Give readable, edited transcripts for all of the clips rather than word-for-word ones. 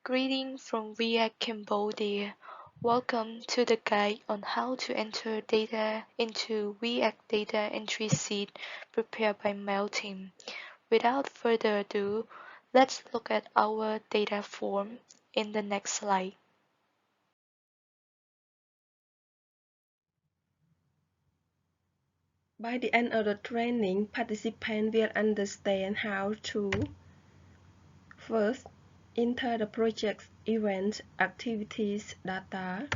Greetings from React Cambodia. Welcome to the guide on how to enter data into React Data Entry Sheet prepared by MailTeam. Without further ado, let's look at our data form in the next slide. By the end of the training, participants will understand how to first enter the project's events, activities data.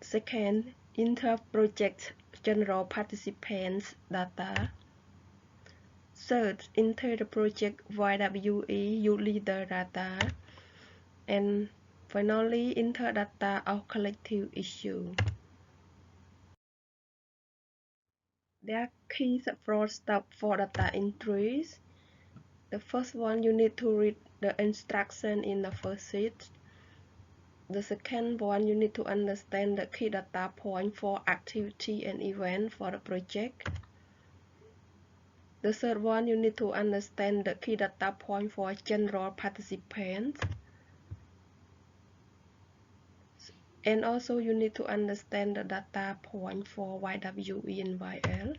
Second, enter project general participants data. Third, enter the project YWE youth leader data. And finally, enter data of collective issue. There are key support steps for data entries. The first one, you need to read the instruction in the first sheet. The second one, you need to understand the key data point for activity and event for the project. The third one, you need to understand the key data point for general participants. And also you need to understand the data point for YWE and YL.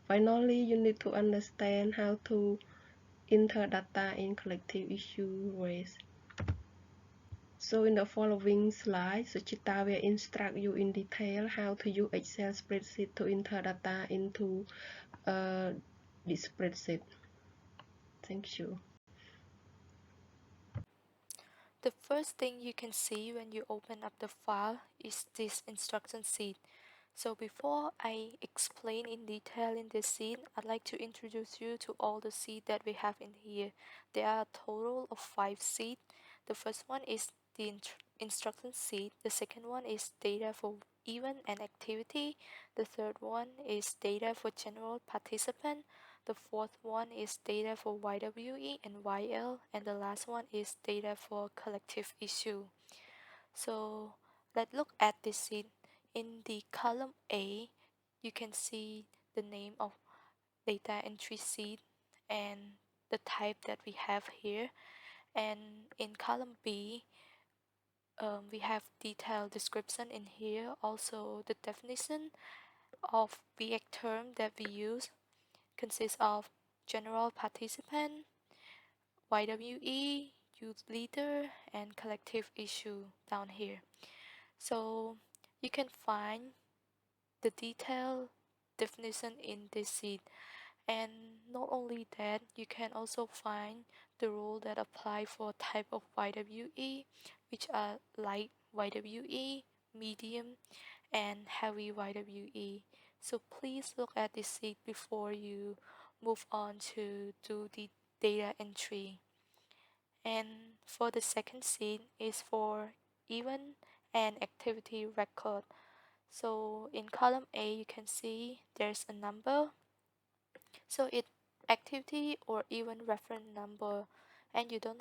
Finally, you need to understand how to enter data in collective issue raised. So in the following slide, Suchita will instruct you in detail how to use Excel spreadsheet to enter data into this spreadsheet. Thank you. The first thing you can see when you open up the file is this instruction sheet. So before I explain in detail in this sheet, I'd like to introduce you to all the sheets that we have in here. There are a total of 5 sheets. The first one is the instruction sheet. The second one is data for event and activity. The third one is data for general participant. The fourth one is data for YWE and YL. And the last one is data for collective issue. So let's look at this sheet. In the column A, you can see the name of data entry sheet and the type that we have here. And in column B, we have detailed description in here. Also, the definition of React term that we use consists of general participant, YWE, youth leader, and collective issue down here. So you can find the detailed definition in this sheet. And not only that, you can also find the rule that apply for type of YWE, which are light YWE, medium, and heavy YWE. So please look at this sheet before you move on to do the data entry. And for the second sheet is for event and activity record. So in column A, you can see there's a number. So it activity or event reference number, and you don't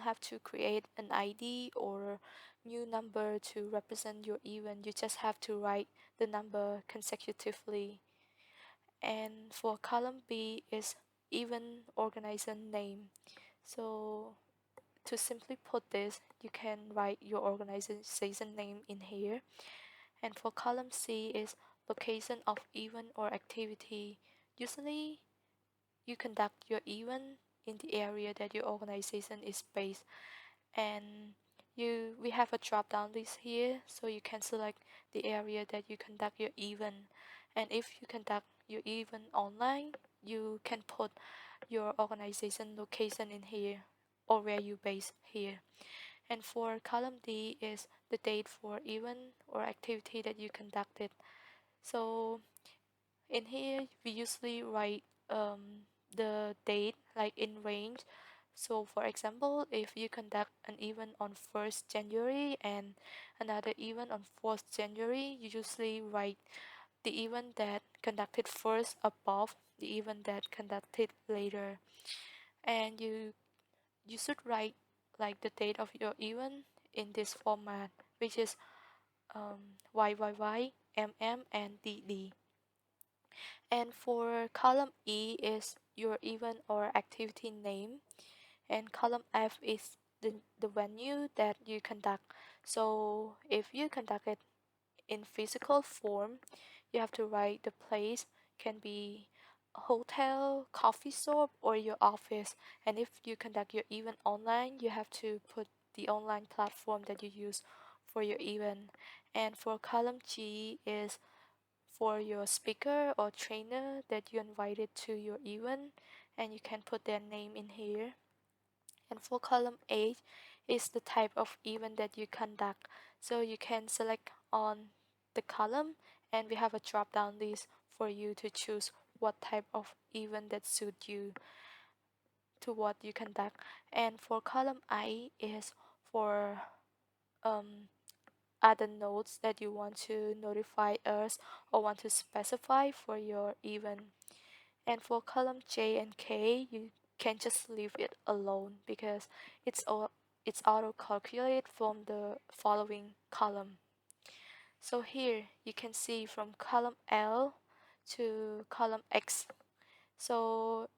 have to create an ID or new number to represent your event. You just have to write the number consecutively. And for column B is event organizer name. So to simply put this, you can write your organization name in here. And for column C is location of event or activity. Usually, you conduct your event in the area that your organization is based. And we have a drop down list here, so you can select the area that you conduct your event. And if you conduct your event online, you can put your organization location in here or where you base here. And for column D is the date for event or activity that you conducted. So in here we usually write the date like in range. So for example, if you conduct an event on 1st January and another event on 4th January, you usually write the event that conducted first above the event that conducted later. And you should write like the date of your event in this format, which is YYY, MM, and DD. And for column E is your event or activity name. and column F is the venue that you conduct. So if you conduct it in physical form, you have to write the place, can be a hotel, coffee shop, or your office. And if you conduct your event online, you have to put the online platform that you use for your event. And for column G is for your speaker or trainer that you invited to your event, and you can put their name in here. And for column H is the type of event that you conduct. So you can select on the column, and we have a drop down list for you to choose what type of event that suit you to what you conduct. And for column I is for other nodes that you want to notify us or want to specify for your event. And for column J and K, you can just leave it alone because it's auto calculate from the following column. So here you can see from column L to column X. So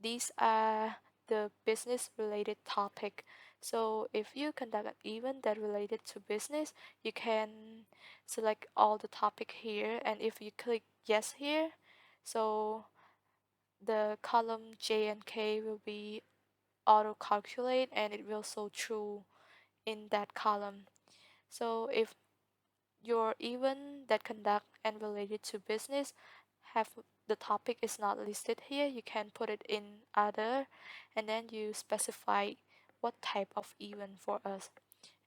these are the business related topic. So if you conduct an event that related to business, you can select all the topic here, and if you click yes here, so the column J and K will be auto calculate and it will show true in that column. So if your event that conduct and related to business have the topic is not listed here, you can put it in other, and then you specify what type of event for us.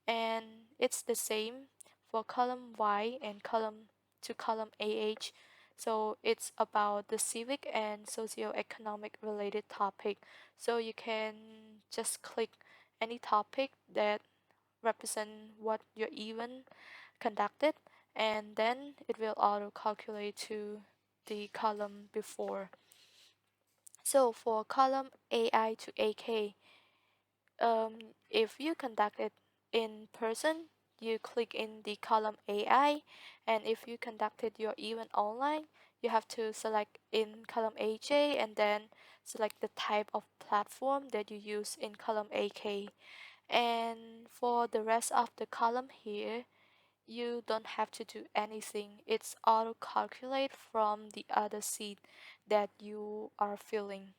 And it's the same for column Y and column to column AH. So it's about the civic and socio-economic related topic. So you can just click any topic that represent what your event conducted, and then it will auto calculate to the column before. So for column AI to AK, if you conduct it in person, you click in the column AI, and if you conducted your event online, you have to select in column AJ and then select the type of platform that you use in column AK. And for the rest of the column here, you don't have to do anything. It's auto calculate from the other seat that you are filling.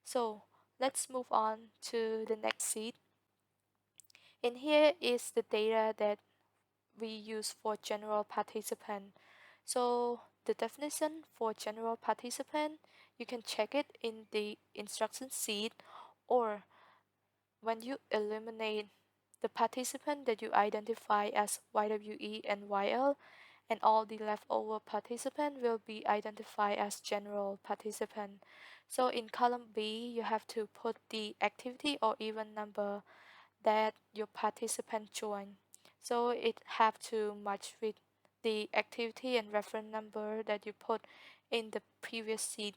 So let's move on to the next seat. In here is the data that we use for general participant. So the definition for general participant, you can check it in the instruction sheet, or when you eliminate the participant that you identify as YWE and YL, and all the leftover participant will be identified as general participant. So in column B, you have to put the activity or event number that your participant joined. So it have to match with the activity and reference number that you put in the previous sheet.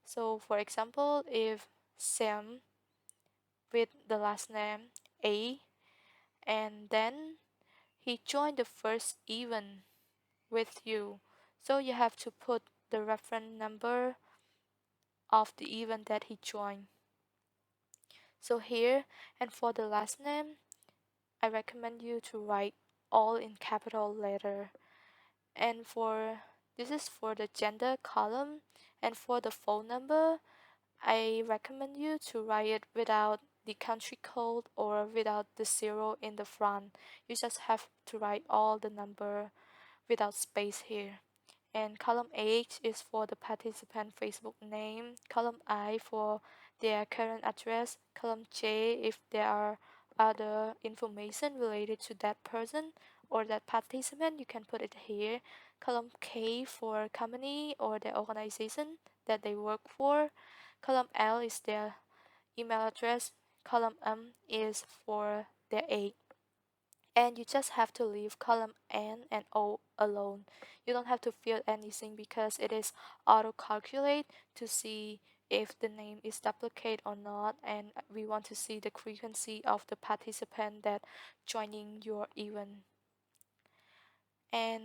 So for example, if Sam with the last name A, and then he joined the first event with you, so you have to put the reference number of the event that he joined. So here, and for the last name, I recommend you to write all in capital letter. And for this is for the gender column, and for the phone number, I recommend you to write it without the country code or without the zero in the front. You just have to write all the number without space here. And column H is for the participant Facebook name, column I for their current address, column J if there are other information related to that person or that participant, you can put it here. Column K for company or the organization that they work for. Column L is their email address. Column M is for their age. And you just have to leave column N and O alone. You don't have to fill anything because it is auto calculate to see if the name is duplicate or not, and we want to see the frequency of the participant that joining your event. And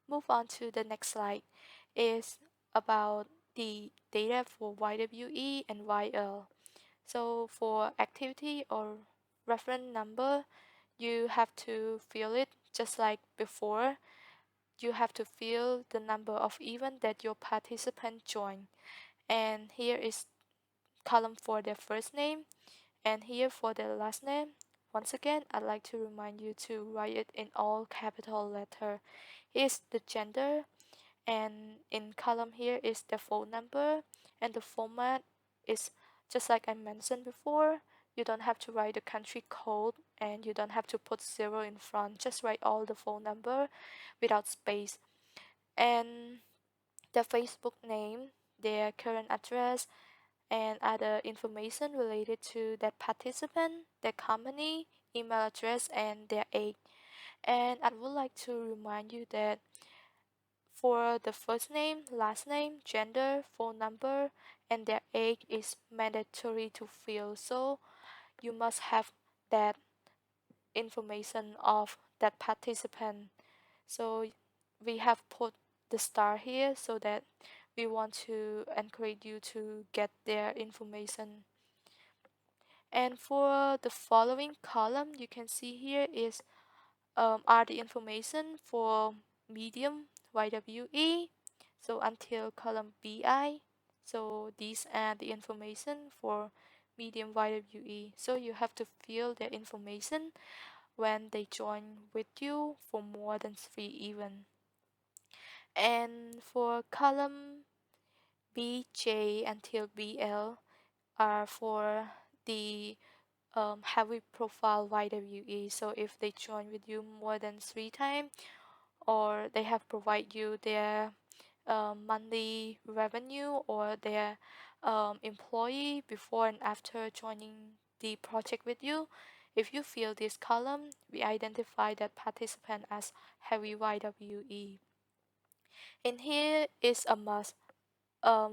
move on to the next slide is about the data for YWE and YL. So for activity or reference number, you have to fill it just like before. You have to fill the number of events that your participant joined. And here is column for their first name and here for their last name. Once again, I'd like to remind you to write it in all capital letter. Here's the gender, and in column here is the phone number, and the format is just like I mentioned before. You don't have to write the country code and you don't have to put zero in front. Just write all the phone number without space. And the Facebook name, their current address, and other information related to that participant, their company, email address, and their age. And I would like to remind you that for the first name, last name, gender, phone number, and their age is mandatory to fill. So you must have that information of that participant. So we have put the star here so that we want to encourage you to get their information. And for the following column, you can see here is are the information for medium YWE. So until column BI. So these are the information for medium YWE. So you have to fill their information when they join with you for more than 3 events. And for column BJ until BL are for the heavy profile YWE. So if they join with you more than 3 times or they have provided you their monthly revenue or their employee before and after joining the project with you, if you fill this column, we identify that participant as heavy YWE. And here is a must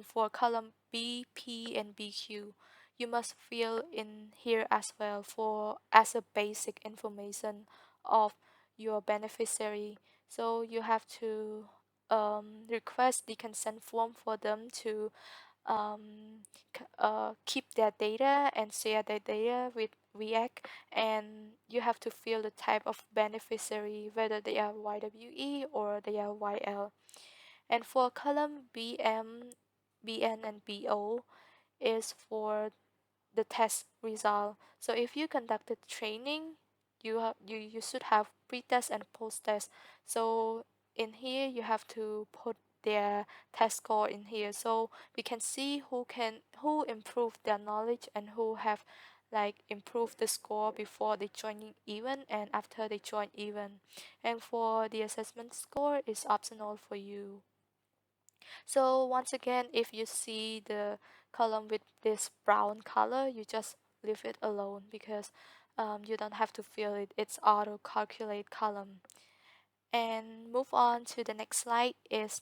for column B, P, and BQ. You must fill in here as well for as a basic information of your beneficiary. So you have to request the consent form for them to keep their data and share their data with React, and you have to fill the type of beneficiary, whether they are YWE or they are YL. And for column BM, BN, and BO is for the test result. So if you conducted training, you should have pre-test and post-test. So in here you have to put their test score in here so we can see who improved their knowledge and who have like improved the score before they joining event and after they join event. And for the assessment score is optional for you. So once again, if you see the column with this brown color, you just leave it alone because you don't have to fill it. It's auto calculate column. And move on to the next slide is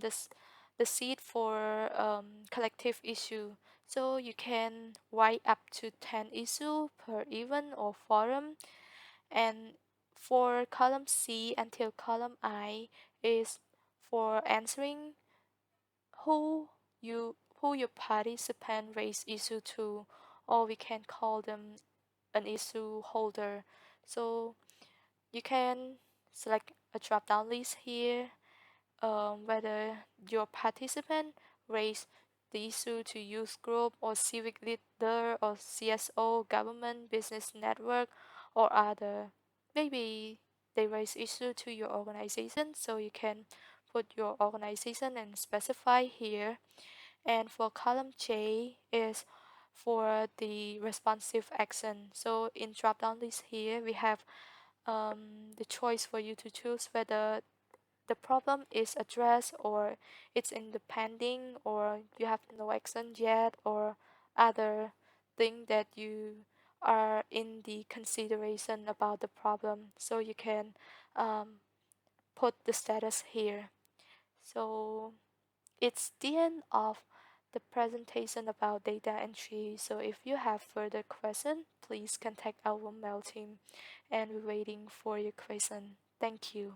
this the seed for collective issue. So you can write up to 10 issue per event or forum. And for column C until column I is for answering who your participant raise issue to, or we can call them an issue holder. So you can select a drop down list here, whether your participant raise the issue to youth group or civic leader or CSO, government, business network, or other. Maybe they raise issue to your organization, so you can put your organization and specify here. And for column J is for the responsive action. So in drop down list here, we have the choice for you to choose whether the problem is addressed or it's in the pending or you have no action yet or other thing that you are in the consideration about the problem. So you can put the status here. So it's the end of the presentation about data entry. So if you have further questions, please contact our mail team and we're waiting for your question. Thank you.